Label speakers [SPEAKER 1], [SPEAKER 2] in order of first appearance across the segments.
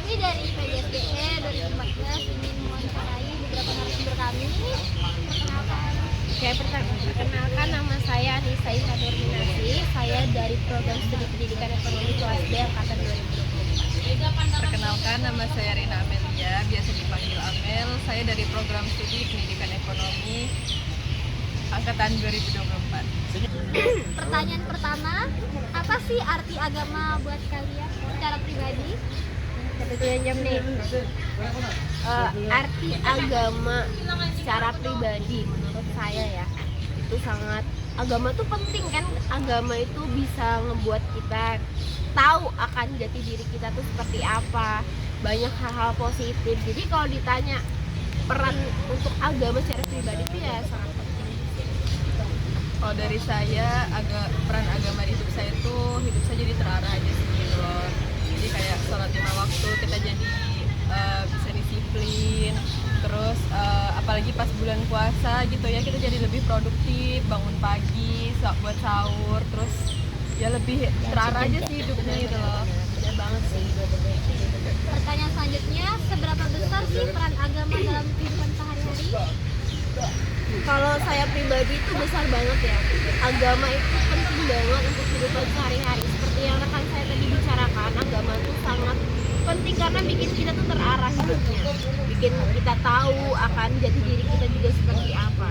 [SPEAKER 1] kami dari PGSDE 2014 ingin mewawancarai beberapa narasumber kami. Perkenalkan.
[SPEAKER 2] Oke, perkenalkan nama saya Anissa Nurminasi. Saya dari program studi pendidikan ekonomi kelas D angkatan 2024.
[SPEAKER 3] Perkenalkan, nama saya Rina Amelia, biasa dipanggil Amel. Saya dari program studi pendidikan ekonomi angkatan 2024.
[SPEAKER 1] Pertanyaan pertama, apa sih arti agama buat kalian secara pribadi?
[SPEAKER 2] Satu jam nih. Arti agama secara pribadi menurut saya ya, itu sangat, agama tuh penting kan. Agama itu bisa ngebuat kita tahu akan jati diri kita tuh seperti apa, banyak hal-hal positif. Jadi kalau ditanya peran untuk agama secara pribadi itu ya sangat penting.
[SPEAKER 3] Kalau dari saya, peran agama di hidup saya tuh, hidup saya jadi terarah aja sih gitu loh. Jadi kayak sholat 5 waktu kita jadi bisa disiplin. Terus apalagi pas bulan puasa gitu ya, kita jadi lebih produktif, bangun pagi buat sahur. Terus ya lebih terarah aja sih hidupnya gitu loh.
[SPEAKER 2] Benar banget sih.
[SPEAKER 1] Pertanyaan selanjutnya, seberapa besar sih peran agama dalam kehidupan sehari-hari?
[SPEAKER 2] Kalau saya pribadi itu besar banget ya. Agama itu penting banget untuk kehidupan sehari-hari. Seperti yang rekan saya tadi bicarakan, agama itu sangat penting karena bikin kita tuh terarah hidupnya, bikin kita tahu akan jati diri kita juga seperti apa.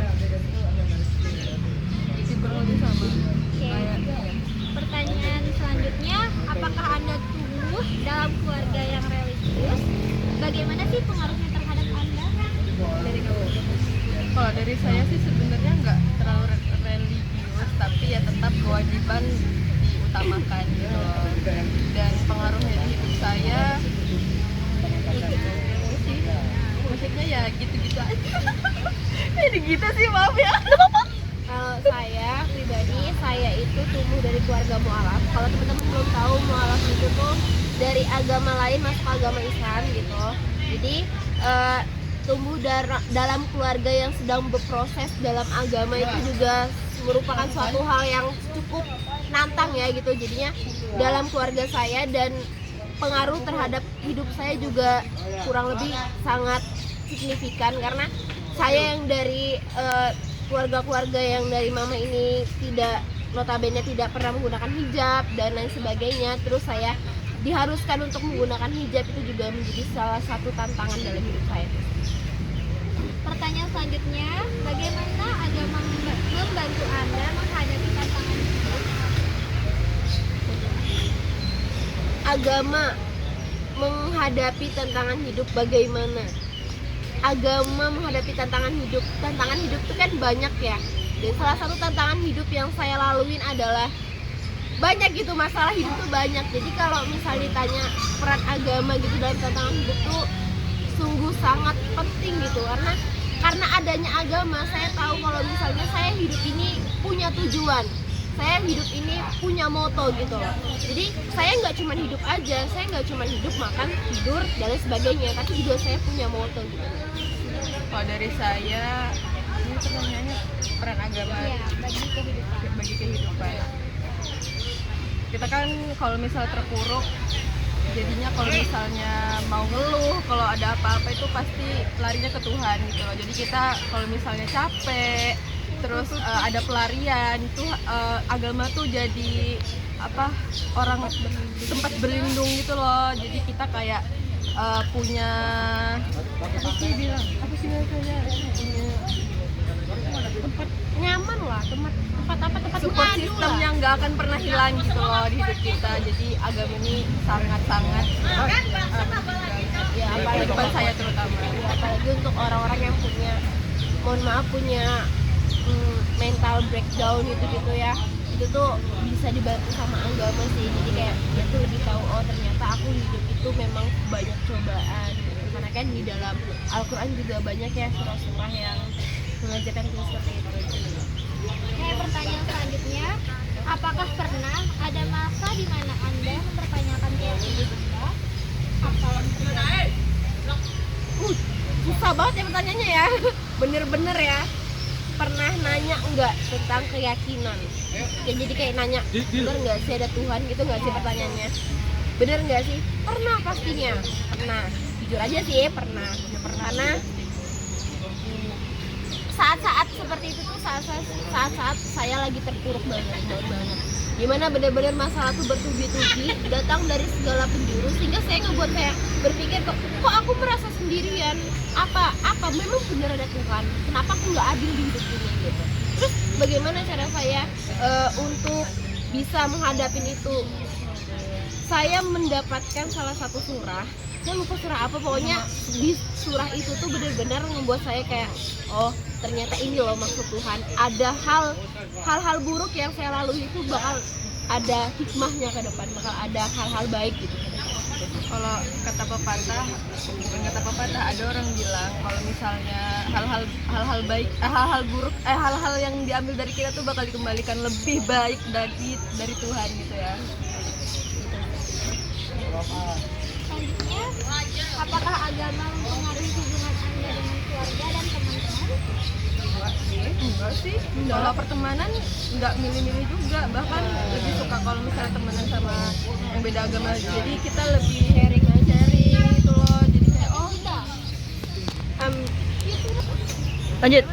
[SPEAKER 3] Jadi kurang lebih sama.
[SPEAKER 1] Oke. Pertanyaan selanjutnya, apakah Anda tumbuh dalam keluarga yang religius? Bagaimana sih pengaruhnya terhadap Anda?
[SPEAKER 3] Dari kamu. Kalau dari saya sih sebenarnya nggak terlalu religius, tapi ya tetap kewajiban diutamakan gitu loh. Dan pengaruhnya di hidup saya sih, maksudnya ya gitu-gitu aja. Jadi gitu sih, maaf ya.
[SPEAKER 2] Kalau saya pribadi, saya itu tumbuh dari keluarga mualaf. Kalau teman-teman belum tahu, mualaf itu tuh dari agama lain masuk ke agama Islam gitu. Jadi tumbuh dalam keluarga yang sedang berproses dalam agama itu juga merupakan suatu hal yang cukup nantang ya gitu. Jadinya dalam keluarga saya, dan pengaruh terhadap hidup saya juga kurang lebih sangat signifikan, karena saya yang dari keluarga-keluarga yang dari mama ini notabene tidak pernah menggunakan hijab dan lain sebagainya. Terus saya diharuskan untuk menggunakan hijab, itu juga menjadi salah satu tantangan dalam hidup saya.
[SPEAKER 1] Pertanyaan selanjutnya, bagaimana agama membantu Anda menghadapi tantangan hidup?
[SPEAKER 2] Agama menghadapi tantangan hidup bagaimana? Agama menghadapi tantangan hidup itu kan banyak ya. Dan salah satu tantangan hidup yang saya laluin adalah banyak gitu, masalah hidup tuh banyak. Jadi kalau misalnya ditanya peran agama gitu dalam tantangan hidup tuh sungguh sangat penting gitu, karena adanya agama saya tahu kalau misalnya saya hidup ini punya tujuan, saya hidup ini punya moto gitu loh. Jadi saya nggak cuma hidup aja, saya nggak cuma hidup, makan, tidur dan lain sebagainya, tapi juga saya punya moto gitu.
[SPEAKER 3] Kalau dari saya, ini pertanyaannya peran agama
[SPEAKER 1] Ya, bagi kehidupan.
[SPEAKER 3] Kita kan kalau misal terpuruk, jadinya kalau misalnya mau ngeluh, kalau ada apa-apa itu pasti larinya ke Tuhan gitu loh. Jadi kita kalau misalnya capek, terus ada pelarian, itu agama tuh jadi orang tempat berlindung gitu loh. Jadi kita kayak punya apa sih bahasanya, tempat
[SPEAKER 2] Nyaman lah, tempat
[SPEAKER 3] support
[SPEAKER 2] mengadu
[SPEAKER 3] system
[SPEAKER 2] lah.
[SPEAKER 3] yang nggak akan pernah hilang gitu loh di hidup kita. Jadi agama ini sangat-sangat
[SPEAKER 2] Ya, apalagi
[SPEAKER 3] kehidupan saya terutama.
[SPEAKER 2] apalagi untuk orang-orang yang punya, mohon maaf, punya mental breakdown gitu ya, itu tuh bisa dibantu sama agama sih. Jadi kayak dia tuh lebih tahu, oh ternyata aku hidup itu memang banyak cobaan gitu. Karena kan di dalam Al-Quran juga banyak ya surah-surah yang mengajarkan kita seperti itu.
[SPEAKER 1] Oke, pertanyaan selanjutnya, apakah pernah ada masa di mana Anda mempertanyakan keyakinan Anda? Apa yang terjadi?
[SPEAKER 2] Susah banget ya pertanyaannya ya. Bener-bener ya. Pernah nanya enggak tentang keyakinan? Ya jadi kayak nanya, bener nggak sih ada Tuhan gitu nggak sih pertanyaannya? Bener nggak sih? Pernah pastinya, pernah. Jujur aja sih, pernah. Karena saat-saat seperti itu tuh saat-saat saya lagi terpuruk banget, dimana benar-benar masalah tuh bertubi-tubi datang dari segala penjuru, sehingga saya ngebuat saya berpikir kok aku merasa sendirian, apa memang benar ada Tuhan, kenapa aku nggak adil di hidup ini gitu. Terus bagaimana cara saya untuk bisa menghadapi itu? Saya mendapatkan salah satu surah, saya lupa surah apa, pokoknya di surah itu tuh benar-benar membuat saya kayak, oh ternyata ini loh maksud Tuhan, ada hal-hal buruk yang saya lalui itu bakal ada hikmahnya ke depan, bakal ada hal-hal baik gitu.
[SPEAKER 3] Kalau kata pepatah, ada orang bilang kalau misalnya hal-hal baik, hal-hal buruk, hal-hal yang diambil dari kita tuh bakal dikembalikan lebih baik dari Tuhan gitu ya.
[SPEAKER 1] Selanjutnya, apakah agama mempengaruhi hubungan Anda dengan keluarga dan teman-teman?
[SPEAKER 3] Enggak sih, kalau pertemanan nggak milih-milih juga, bahkan lebih suka kalau misalnya temenan sama yang beda agama, jadi kita lebih sharing gitu loh, jadi kayak
[SPEAKER 2] Lanjut.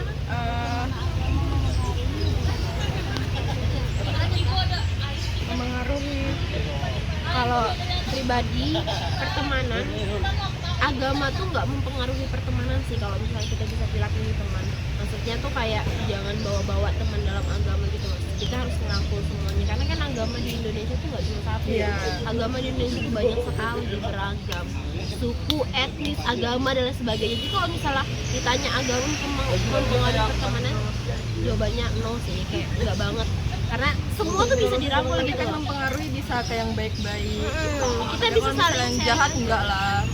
[SPEAKER 3] Mengaruhi.
[SPEAKER 2] Kalau pribadi pertemanan, agama tuh nggak mempengaruhi pertemanan sih kalau misalnya kita bisa bilang ini teman. Maksudnya tuh kayak jangan bawa-bawa teman dalam agama gitu loh. Kita harus merangkul semuanya, karena kan agama di Indonesia tuh nggak cuma satu.
[SPEAKER 3] Iya.
[SPEAKER 2] Agama di Indonesia tuh banyak sekali, beragam, suku, etnis, agama dan lain sebagainya. Jadi kalau misalnya ditanya agama mempengaruhi pertemanan, jawabannya no sih, kayak nggak banget. Karena semua tuh bisa dirangkul gitu
[SPEAKER 3] Kita
[SPEAKER 2] loh.
[SPEAKER 3] mempengaruhi bisa ke yang baik-baik.
[SPEAKER 2] Kita
[SPEAKER 3] Tapi
[SPEAKER 2] bisa
[SPEAKER 3] kalau misalnya
[SPEAKER 2] saling
[SPEAKER 3] yang
[SPEAKER 2] sharing.
[SPEAKER 3] jahat enggak lah.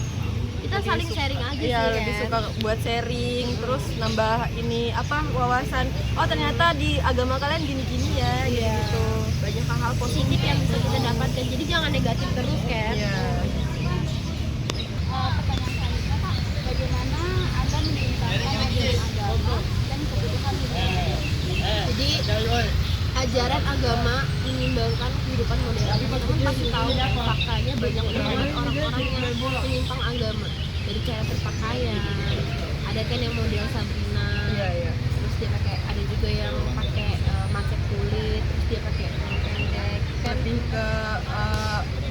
[SPEAKER 2] Kita saling sharing aja
[SPEAKER 3] Iya,
[SPEAKER 2] sih
[SPEAKER 3] lebih
[SPEAKER 2] kan.
[SPEAKER 3] suka buat sharing, terus nambah ini wawasan. Oh ternyata di agama kalian gini-gini ya, gitu.
[SPEAKER 2] Banyak hal-hal positif yang bisa kita dapatkan, jadi jangan negatif terus kan.
[SPEAKER 3] Iya.
[SPEAKER 1] Pertanyaan selanjutnya, Kak, bagaimana Anda menyeimbangkan ajaran agama dan kebutuhan hidup?
[SPEAKER 2] Jadi ajaran agama menyimbangkan kehidupan modern. Teman-teman pasti tahu faktanya banyak banget orang-orang yang menyimpang agama, dari cara berpakaian. Ada kan yang model Sabrina,
[SPEAKER 3] Iya.
[SPEAKER 2] terus dia pakai, ada juga yang pakai macet kulit, terus dia pakai pendek kan.
[SPEAKER 3] Lebih ke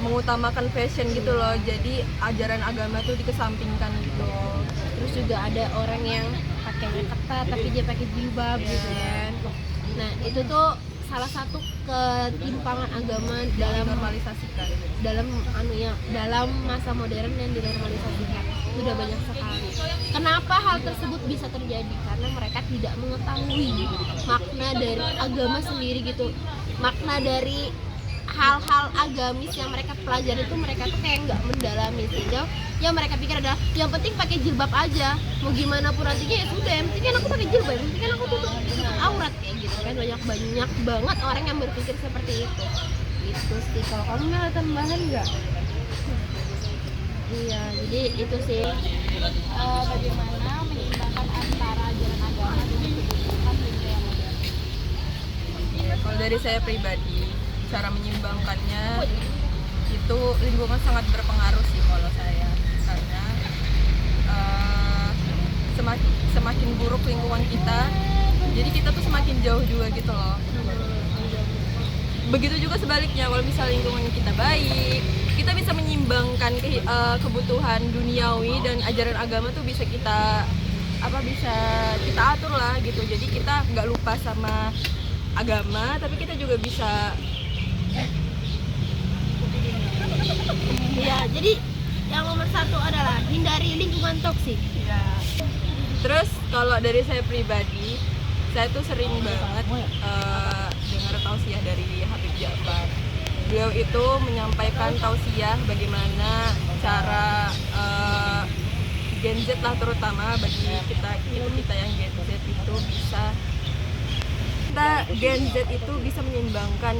[SPEAKER 3] mengutamakan fashion gitu loh. Jadi ajaran agama tuh dikesampingkan gitu.
[SPEAKER 2] Terus juga ada orang yang pakainya ketat tapi dia pakai jilbab gitu kan. Nah itu tuh salah satu ketimpangan agama dalam
[SPEAKER 3] Normalisasikan.
[SPEAKER 2] dalam masa modern yang dinormalisasikan. Sudah banyak sekali. Kenapa hal tersebut bisa terjadi? Karena mereka tidak mengetahui makna dari agama sendiri gitu. Makna dari hal-hal agamis yang mereka pelajari itu mereka tuh kayak nggak mendalami, sehingga yang mereka pikir adalah yang penting pakai jilbab aja, mau gimana pun nantinya ya sudah, yang penting kan aku pakai jilbab, yang penting kan aku tutup aurat kayak gitu kan. Banyak banget orang yang berpikir seperti itu. Itu sih. Kalau kamu ada tambahan nggak? Iya, jadi itu sih.
[SPEAKER 1] Bagaimana menyeimbangkan antara ajaran agama dengan kebutuhan dunia modern?
[SPEAKER 3] Kalau dari saya pribadi, cara menyeimbangkannya itu lingkungan sangat berpengaruh sih kalau saya, karena semakin buruk lingkungan kita, jadi kita tuh semakin jauh juga gitu loh. Begitu juga sebaliknya, kalau misalnya lingkungan kita baik, kita bisa menyimbangkan kebutuhan duniawi dan ajaran agama tuh bisa kita atur lah gitu. Jadi kita nggak lupa sama agama, tapi kita juga bisa
[SPEAKER 2] Iya, jadi yang nomor satu adalah hindari lingkungan toksik.
[SPEAKER 3] Terus kalau dari saya pribadi, saya tuh sering banget dengar tausiah dari Habib Ja'far. Beliau itu menyampaikan tausiah bagaimana cara Gen Z lah, terutama bagi kita yang Gen Z itu Gen Z itu bisa menyeimbangkan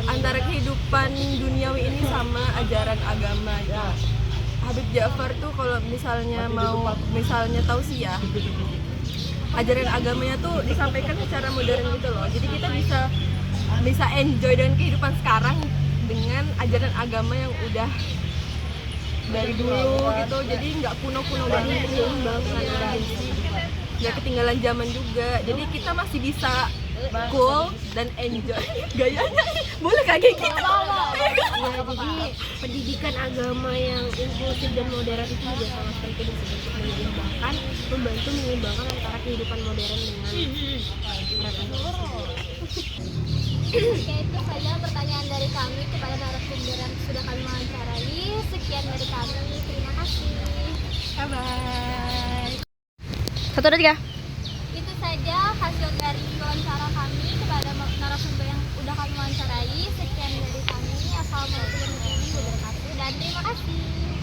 [SPEAKER 3] antara kehidupan duniawi ini sama ajaran agama gitu. Habib Ja'far tuh kalau misalnya tausiah, ajaran agamanya tuh disampaikan secara modern gitu loh. Jadi kita bisa enjoy dengan kehidupan sekarang dengan ajaran agama yang udah dari dulu gitu, jadi nggak kuno-kuno banget, nggak ketinggalan zaman juga, jadi kita masih bisa cool dan enjoy gayanya. Boleh kayak gitu.
[SPEAKER 2] Ya, jadi pendidikan agama yang inklusif dan modern itu juga sangat penting untuk menyeimbangkan, membantu menyeimbangkan antara kehidupan modern dengan
[SPEAKER 1] Oke, itu saja pertanyaan dari kami kepada narasumber yang sudah kami wawancarai. Sekian dari kami, terima kasih.
[SPEAKER 3] Bye bye.
[SPEAKER 2] 1, 2, 3.
[SPEAKER 1] Itu saja hasil dari wawancara kami kepada narasumber yang udah kami wawancarai. Sekian dari kami. Assalamualaikum warahmatullahi wabarakatuh dan terima kasih.